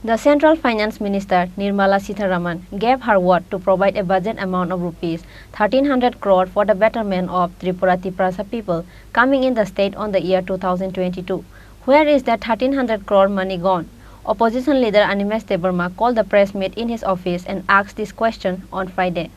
The Central Finance Minister Nirmala Sitharaman gave her word to provide a budget amount of rupees 1300 crore for the betterment of Tripura Tiprasa people coming in the state on the year 2022. Where is that 1300 crore money gone? Opposition leader Animesh Debarma called the press meet in his office and asked this question on Friday.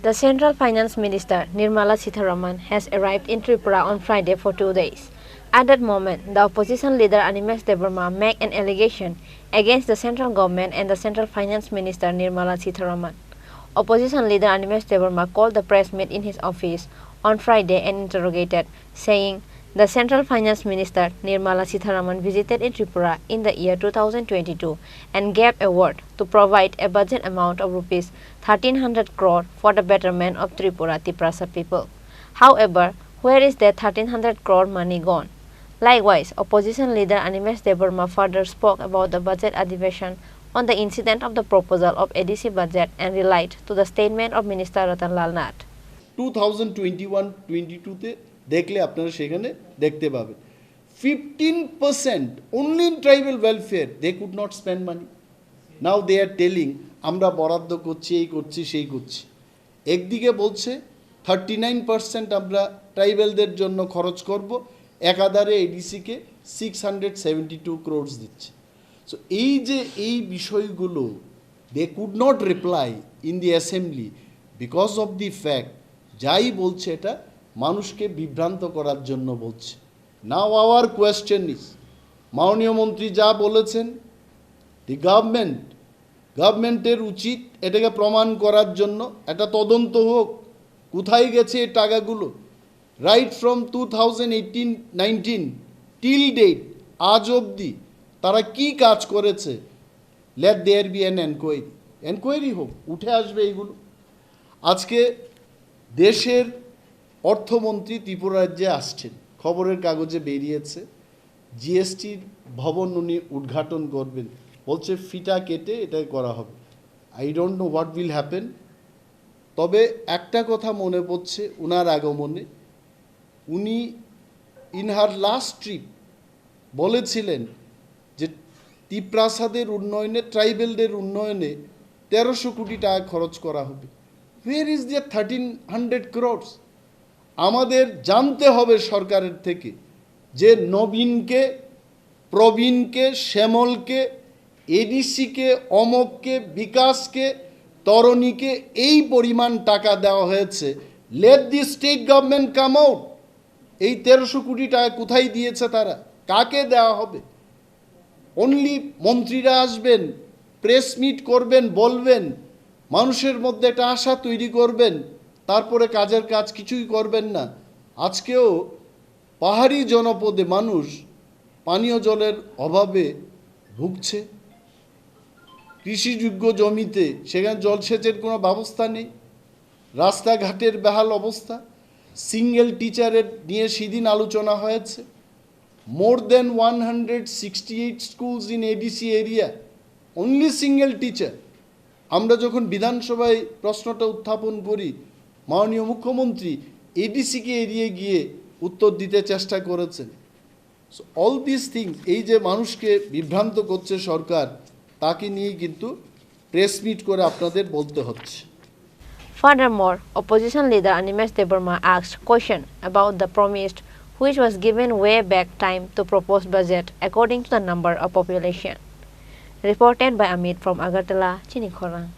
The Central Finance Minister Nirmala Sitharaman has arrived in Tripura on Friday for 2 days. At that moment, the opposition leader Animesh Debarma made an allegation against the central government and the Central Finance Minister Nirmala Sitharaman. Opposition leader Animesh Debarma called the press meet in his office on Friday and interrogated, saying the Central Finance Minister Nirmala Sitharaman visited in Tripura in the year 2022 and gave a word to provide a budget amount of rupees 1300 crore for the betterment of Tripura Tiprasa people. However, where is that 1300 crore money gone? Likewise, opposition leader Animesh Debarma further spoke about the budget addition on the incident of the proposal of ADC budget and relied to the statement of Minister Ratan Lal Nath. 2021-22 তে দেখলে আপনারা সেখানে দেখতে পাবেন 15% only in tribal welfare they could not spend money. Now they are telling আমরা বরাদ্দ করছি এই করছি সেই করছি একদিকে বলছে 39% আমরা ট্রাইবালদের জন্য খরচ করব একাধারে এডিসিকে 672 crores দিচ্ছে সো এই যে এই বিষয়গুলো they could not reply in the assembly because of the fact যাই বলছে এটা মানুষকে বিভ্রান্ত করার জন্য বলছে নাও আওয়ার কোয়েশ্চেন ইজ মাননীয় মন্ত্রী যা বলেছেন দি গভর্নমেন্টের উচিত এটাকে প্রমাণ করার জন্য একটা তদন্ত হোক কোথায় গেছে এই টাকাগুলো রাইট ফ্রম 2018-19 টিল ডেট আজ অবধি তারা কি কাজ করেছে let there be an enquiry হোক উঠে আসবে এইগুলো আজকে দেশের অর্থমন্ত্রী ত্রিপুরা রাজ্যে আসছেন খবরের কাগজে বেরিয়েছে জিএসটির ভবন উনি উদ্ঘাটন করবেন বলছে ফিটা কেটে এটা করা হবে I don't know what will happen তবে একটা কথা মনে পড়ছে ওনার আগমনে উনি ইন হার লাস্ট ট্রিপ বলেছিলেন যে তিপ্রাসাদের উন্নয়নে ট্রাইবেলদের উন্নয়নে 1300 কোটি টাকা খরচ করা হবে ওয়ের ইজ দ্য 1300 crores আমাদের জানতে হবে সরকারের থেকে যে নবীনকে প্রবীণকে শ্যামলকে এডিসিকে অমককে বিকাশকে তরণীকে এই পরিমাণ টাকা দেওয়া হয়েছে let the state government come out এই 1300 কোটি টাকা কোথায় দিয়েছে তারা কাকে দেওয়া হবে অনলি মন্ত্রীরা আসবেন প্রেস মিট করবেন বলবেন মানুষের মধ্যে একটা আশা তৈরি করবেন তারপরে কাজের কাজ কিছুই করবেন না আজকেও পাহাড়ি জনপদে মানুষ পানীয় জলের অভাবে ভুগছে কৃষিযোগ্য জমিতে সেখানে জলসেচের কোনো ব্যবস্থা নেই রাস্তাঘাটের বেহাল অবস্থা সিঙ্গেল টিচারের নিয়ে সেদিন আলোচনা হয়েছে মোর দেন 168 schools in ADC area only single teacher আমরা যখন বিধানসভায় প্রশ্নটা উত্থাপন করি মাননীয় মুখ্যমন্ত্রী এডিসিকে এড়িয়ে গিয়ে উত্তর দিতে চেষ্টা করেছেন সো অল দিস থিংস এই যে মানুষকে বিভ্রান্ত করছে সরকার তাকে নিয়ে কিন্তু প্রেস মিট করে আপনাদের বলতে হচ্ছে Furthermore, opposition leader Animesh Debarma asked question about the promised which was given way back time to propose budget according to the number of population. Reported by Amit from Agartala, Chini Khorang.